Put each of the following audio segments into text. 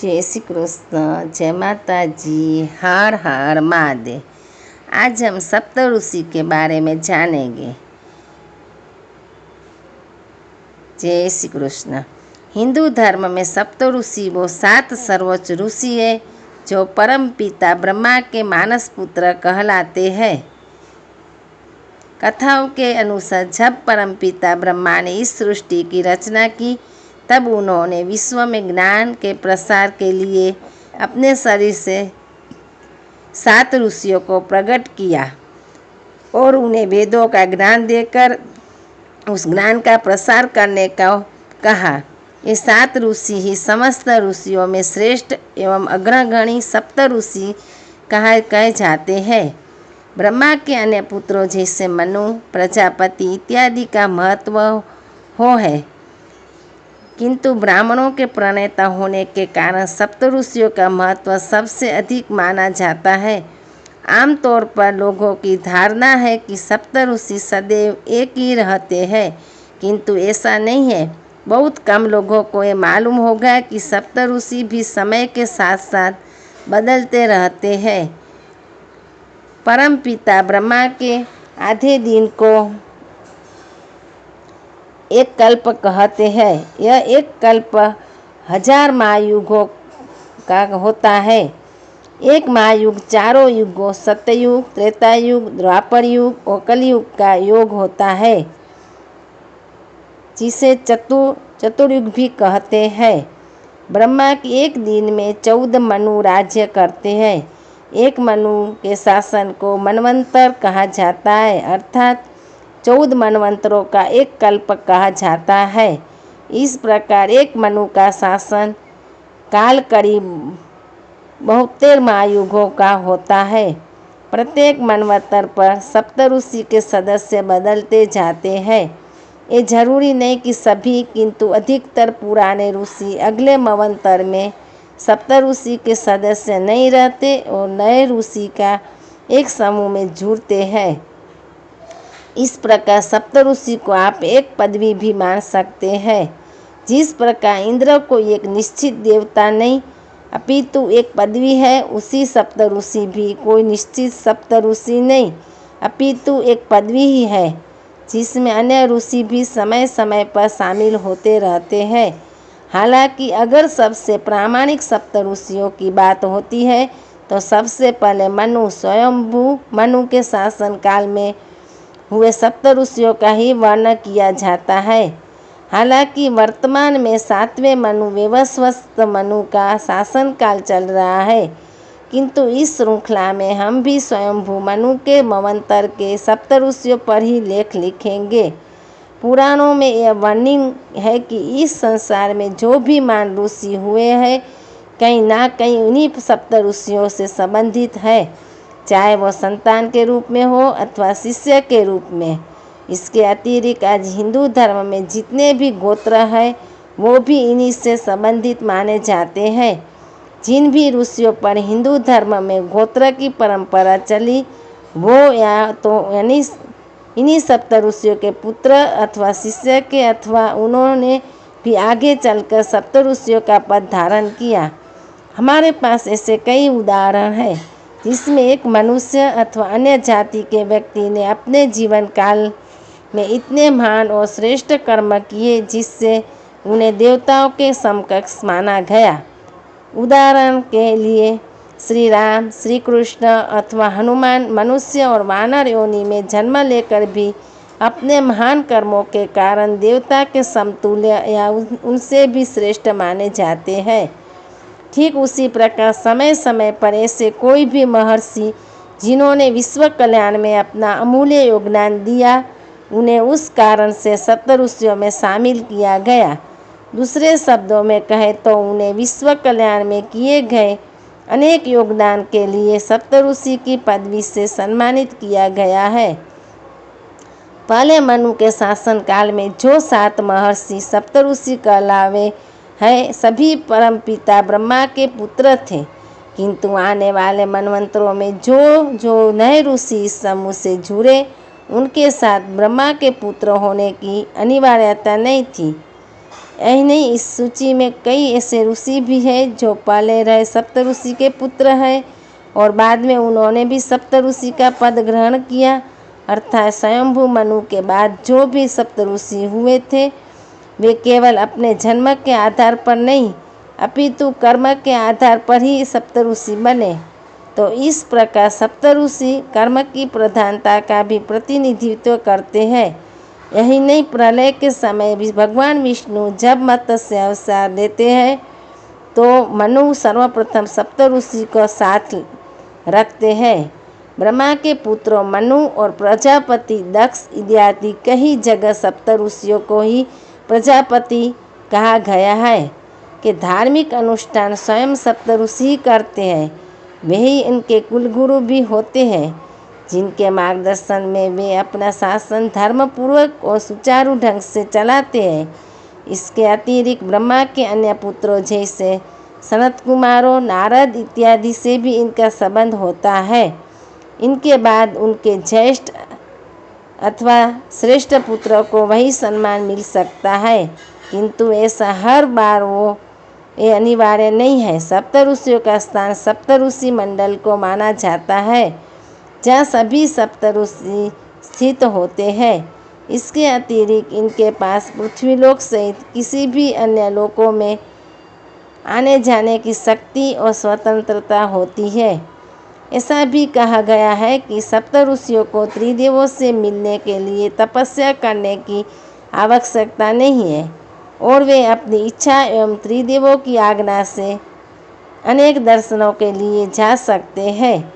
जय श्री कृष्ण, जय माता जी, हर हर महादेव। आज हम सप्त ऋषि के बारे में जानेंगे। जय श्री कृष्ण। हिंदू धर्म में सप्त ऋषि वो 7 सर्वोच्च ऋषि है जो परम पिता ब्रह्मा के मानस पुत्र कहलाते हैं। कथाओं के अनुसार जब परम पिता ब्रह्मा ने इस सृष्टि की रचना की, तब उन्होंने विश्व में ज्ञान के प्रसार के लिए अपने शरीर से 7 ऋषियों को प्रकट किया और उन्हें वेदों का ज्ञान देकर उस ज्ञान का प्रसार करने का कहा। ये 7 ऋषि ही समस्त ऋषियों में श्रेष्ठ एवं अग्रगणी सप्त ऋषि कहे जाते हैं। ब्रह्मा के अन्य पुत्रों जैसे मनु, प्रजापति इत्यादि का महत्व हो है, किंतु ब्राह्मणों के प्रणेता होने के कारण सप्त ऋषियों का महत्व सबसे अधिक माना जाता है। आमतौर पर लोगों की धारणा है कि सप्त ऋषि सदैव एक ही रहते हैं, किंतु ऐसा नहीं है। बहुत कम लोगों को ये मालूम होगा कि सप्त ऋषि भी समय के साथ साथ बदलते रहते हैं। परम पिता ब्रह्मा के आधे दिन को एक कल्प कहते हैं। यह एक कल्प 1000 महायुगों का होता है। एक महायुग चारों युगों सत्ययुग, त्रेतायुग, द्वापर युग और कलयुग का योग होता है, जिसे चतुर्युग भी कहते हैं। ब्रह्मा के एक दिन में 14 मनु राज्य करते हैं। एक मनु के शासन को मनवंतर कहा जाता है, अर्थात 14 मनवंतरों का एक कल्प कहा जाता है। इस प्रकार एक मनु का शासन काल करीब 72 महायुगों का होता है। प्रत्येक मनवंतर पर सप्त ऋषि के सदस्य बदलते जाते हैं। ये जरूरी नहीं कि सभी, किंतु अधिकतर पुराने ऋषि अगले मनवंतर में सप्त ऋषि के सदस्य नहीं रहते और नए ऋषि का एक समूह में जुड़ते हैं। इस प्रकार सप्त ऋषि को आप एक पदवी भी मान सकते हैं। जिस प्रकार इंद्र को एक निश्चित देवता नहीं अपितु एक पदवी है, उसी सप्त ऋषि भी कोई निश्चित सप्त ऋषि नहीं अपितु एक पदवी ही है, जिसमें अन्य ऋषि भी समय समय पर शामिल होते रहते हैं। हालांकि अगर सबसे प्रामाणिक सप्त ऋषियों की बात होती है तो सबसे पहले मनु स्वयंभू मनु के शासन काल में हुए सप्त ऋषियों का ही वर्णन किया जाता है। हालांकि वर्तमान में 7वें मनु वैवस्वत मनु का शासन काल चल रहा है, किंतु इस श्रृंखला में हम भी स्वयंभू मनु के मनवंतर के सप्त ऋषियों पर ही लेख लिखेंगे। पुराणों में यह वर्णन है कि इस संसार में जो भी महान ऋषि हुए हैं, कहीं ना कहीं उन्हीं सप्त ऋषियों से संबंधित है, चाहे वो संतान के रूप में हो अथवा शिष्य के रूप में। इसके अतिरिक्त आज हिंदू धर्म में जितने भी गोत्र हैं, वो भी इन्हीं से संबंधित माने जाते हैं। जिन भी ऋषियों पर हिंदू धर्म में गोत्र की परंपरा चली, वो या तो इन्हीं सप्त ऋषियों के पुत्र अथवा शिष्य के, अथवा उन्होंने भी आगे चलकर सप्त ऋषियों का पद धारण किया। हमारे पास ऐसे कई उदाहरण हैं, जिसमें एक मनुष्य अथवा अन्य जाति के व्यक्ति ने अपने जीवन काल में इतने महान और श्रेष्ठ कर्म किए जिससे उन्हें देवताओं के समकक्ष माना गया। उदाहरण के लिए श्री राम, श्री कृष्ण अथवा हनुमान मनुष्य और वानर योनि में जन्म लेकर भी अपने महान कर्मों के कारण देवता के समतुल्य या उनसे भी श्रेष्ठ माने जाते हैं। ठीक उसी प्रकार समय समय पर ऐसे कोई भी महर्षि जिन्होंने विश्व कल्याण में अपना अमूल्य योगदान दिया, उन्हें उस कारण से सप्त ऋषियों में शामिल किया गया। दूसरे शब्दों में कहें तो उन्हें विश्व कल्याण में किए गए अनेक योगदान के लिए सप्त ऋषि की पदवी से सम्मानित किया गया है। पहले मनु के शासन काल में जो 7 महर्षि सप्त ऋषि कहलावे हैं, सभी परम पिता ब्रह्मा के पुत्र थे, किंतु आने वाले मनवंतरों में जो नए ऋषि इस समूह से जुड़े, उनके साथ ब्रह्मा के पुत्र होने की अनिवार्यता नहीं थी। यही नहीं, इस सूची में कई ऐसे ऋषि भी हैं जो पहले रहे सप्त ऋषि के पुत्र हैं और बाद में उन्होंने भी सप्त ऋषि का पद ग्रहण किया। अर्थात स्वयंभू मनु के बाद जो भी सप्त ऋषि हुए थे वे केवल अपने जन्म के आधार पर नहीं अपितु कर्म के आधार पर ही सप्त ऋषि बने। तो इस प्रकार सप्त ऋषि कर्म की प्रधानता का भी प्रतिनिधित्व करते हैं। यही नहीं, प्रलय के समय भी भगवान विष्णु जब मत्स्य अवतार लेते हैं तो मनु सर्वप्रथम सप्त ऋषि को साथ रखते हैं। ब्रह्मा के पुत्रों मनु और प्रजापति दक्ष इत्यादि कई जगह सप्त ऋषियों को ही प्रजापति कहा गया है कि धार्मिक अनुष्ठान स्वयं सप्त ऋषि करते हैं। वही इनके कुलगुरु भी होते हैं जिनके मार्गदर्शन में वे अपना शासन धर्मपूर्वक और सुचारू ढंग से चलाते हैं। इसके अतिरिक्त ब्रह्मा के अन्य पुत्रों जैसे सनत कुमारों नारद इत्यादि से भी इनका संबंध होता है। इनके बाद उनके ज्येष्ठ अथवा श्रेष्ठ पुत्र को वही सम्मान मिल सकता है, किंतु ऐसा हर बार ये अनिवार्य नहीं है। सप्त ऋषियों का स्थान सप्त ऋषि मंडल को माना जाता है जहाँ सभी सप्त ऋषि स्थित होते हैं। इसके अतिरिक्त इनके पास पृथ्वीलोक सहित किसी भी अन्य लोकों में आने जाने की शक्ति और स्वतंत्रता होती है। ऐसा भी कहा गया है कि सप्त ऋषियों को त्रिदेवों से मिलने के लिए तपस्या करने की आवश्यकता नहीं है और वे अपनी इच्छा एवं त्रिदेवों की आज्ञा से अनेक दर्शनों के लिए जा सकते हैं।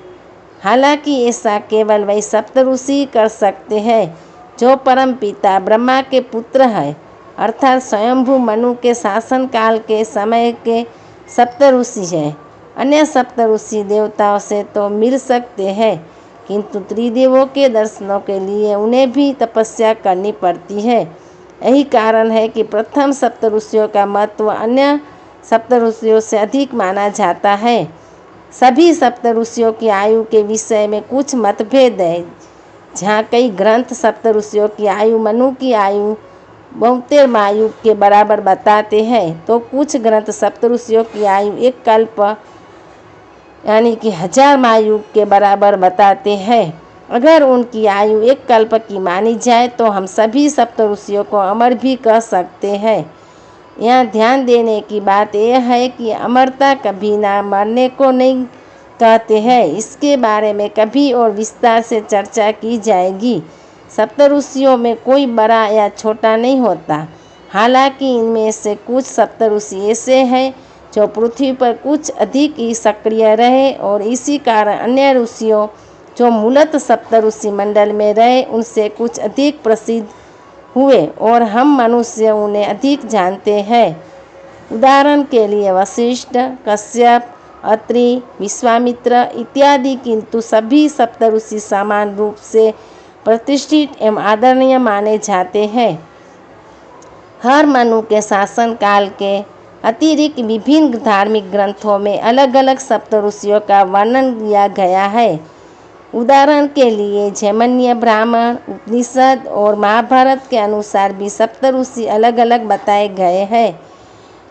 हालांकि ऐसा केवल वही सप्त ऋषि कर सकते हैं जो परम पिता ब्रह्मा के पुत्र हैं, अर्थात स्वयंभू मनु के शासन काल के समय के सप्त ऋषि हैं। अन्य सप्त ऋषि देवताओं से तो मिल सकते हैं, किंतु त्रिदेवों के दर्शनों के लिए उन्हें भी तपस्या करनी पड़ती है। यही कारण है कि प्रथम सप्त ऋषियों का महत्व अन्य सप्त ऋषियों से अधिक माना जाता है। सभी सप्त ऋषियों की आयु के विषय में कुछ मतभेद है। जहाँ कई ग्रंथ सप्त ऋषियों की आयु मनु की आयु 72 महायुग के बराबर बताते हैं, तो कुछ ग्रंथ सप्त ऋषियों की आयु एक कल्प यानी कि 1000 महायुग के बराबर बताते हैं। अगर उनकी आयु एक कल्प की मानी जाए तो हम सभी सप्त ऋषियों को अमर भी कह सकते हैं। यहाँ ध्यान देने की बात यह है कि अमरता कभी ना मरने को नहीं कहते हैं। इसके बारे में कभी और विस्तार से चर्चा की जाएगी। सप्त ऋषियों में कोई बड़ा या छोटा नहीं होता। हालांकि इनमें से कुछ सप्त ऋषि ऐसे हैं जो पृथ्वी पर कुछ अधिक ही सक्रिय रहे और इसी कारण अन्य ऋषियों जो मूलतः सप्त ऋषि मंडल में रहे उनसे कुछ अधिक प्रसिद्ध हुए और हम मनुष्य उन्हें अधिक जानते हैं। उदाहरण के लिए वशिष्ठ, कश्यप, अत्रि, विश्वामित्र इत्यादि, किंतु सभी सप्त ऋषि समान रूप से प्रतिष्ठित एवं आदरणीय माने जाते हैं। हर मनु के शासन काल के अतिरिक्त विभिन्न धार्मिक ग्रंथों में अलग अलग सप्त ऋषियों का वर्णन किया गया है। उदाहरण के लिए जैमिनीय ब्राह्मण, उपनिषद और महाभारत के अनुसार भी सप्त ऋषि अलग अलग बताए गए हैं।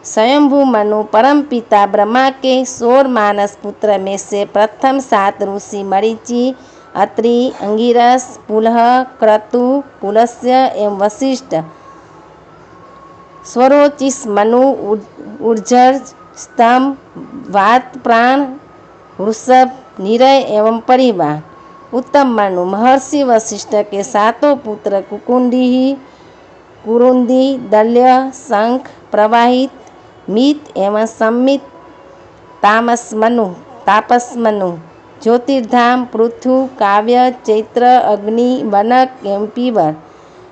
स्वयंभू मनु परम पिता ब्रह्मा के 16 मानस पुत्र में से प्रथम 7 ऋषि मरीचि, अत्रि, अंगिरस, पुलह, क्रतु, पुलस्त्य एवं वशिष्ठ, स्वरोचिष, मनु, ऊर्जर, स्तंभ, वात, प्राण, वृषभ, निरय एवं परिवार। उत्तम मनु महर्षि वशिष्ठ के 7 पुत्र कुकुंडी, कुरुंदी, दल्य, शंख, प्रवाहित, मित एवं सम्मित, तापस मनु, ज्योतिर्धाम, पृथु, काव्य, चैत्र, अग्नि, वनक एवं पीवर।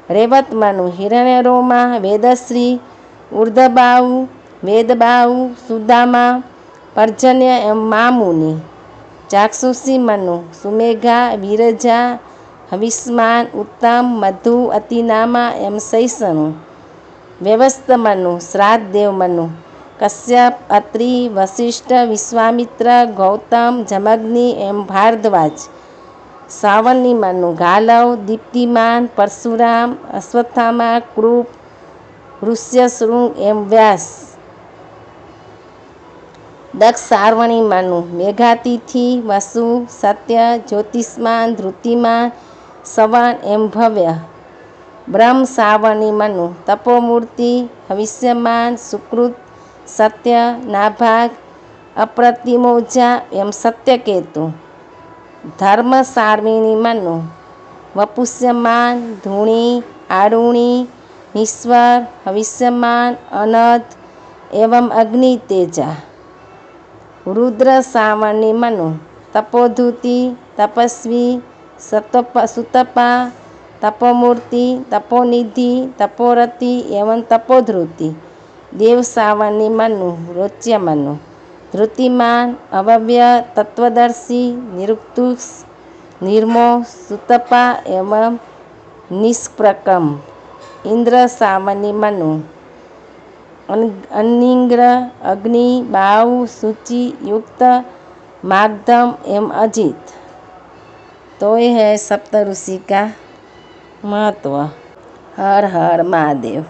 रेवत मनु हिरण्यरोमा, वेदश्री, ऊर्ध्वबाहु, वेदबाहु, सुदामा, पर्जन्य एवं मामुनि। चाक्षुषी मनु सुमेघा, विरजा, हविष्मान, उत्तम, मधु, अतिनामा एवं सहिष्णु। व्यवस्थ मनु श्राद्धदेव मनु, कश्यप, अत्रि, वशिष्ठ, विश्वामित्र, गौतम, जमग्नि एवं भारद्वाज। सावनी मनु गालव, दीप्तिमान, परशुराम, अश्वत्थामा, कृप, ऋष्य श्रृंग एम व्यास। दक्ष सार्वणी मनु, मेघातिथि वसु, सत्य ज्योतिष्मान धृतिमान सवन एम भव्य। ब्रह्म सावणी मनु, तपोमूर्ति भविष्यमान सुकृत सत्य नाभाग अप्रतिमोजा एम सत्यकेतु। धर्म सार्विणी मनु, वपुष्यमान धूणी आरुणी ईश्वर भविष्यमान अनद एवं अग्नि तेजा। रुद्र सावणी मनु, तपोधूति तपस्वी सुतपा तपोमूर्ति तपोनिधि तपोरति एवं तपोधृति। देव सावणी मनु, रोच्य मनु धृतिमान अव्यय तत्वदर्शी निरुक्तुष निर्मो सुतपा एवं निष्प्रकम। इंद्र सावणी मनु, अनिंग्र अग्नि बाहु सूचि युक्त मागधम एवं अजित। तो ये है सप्तऋषि का महत्व। हर हर महादेव।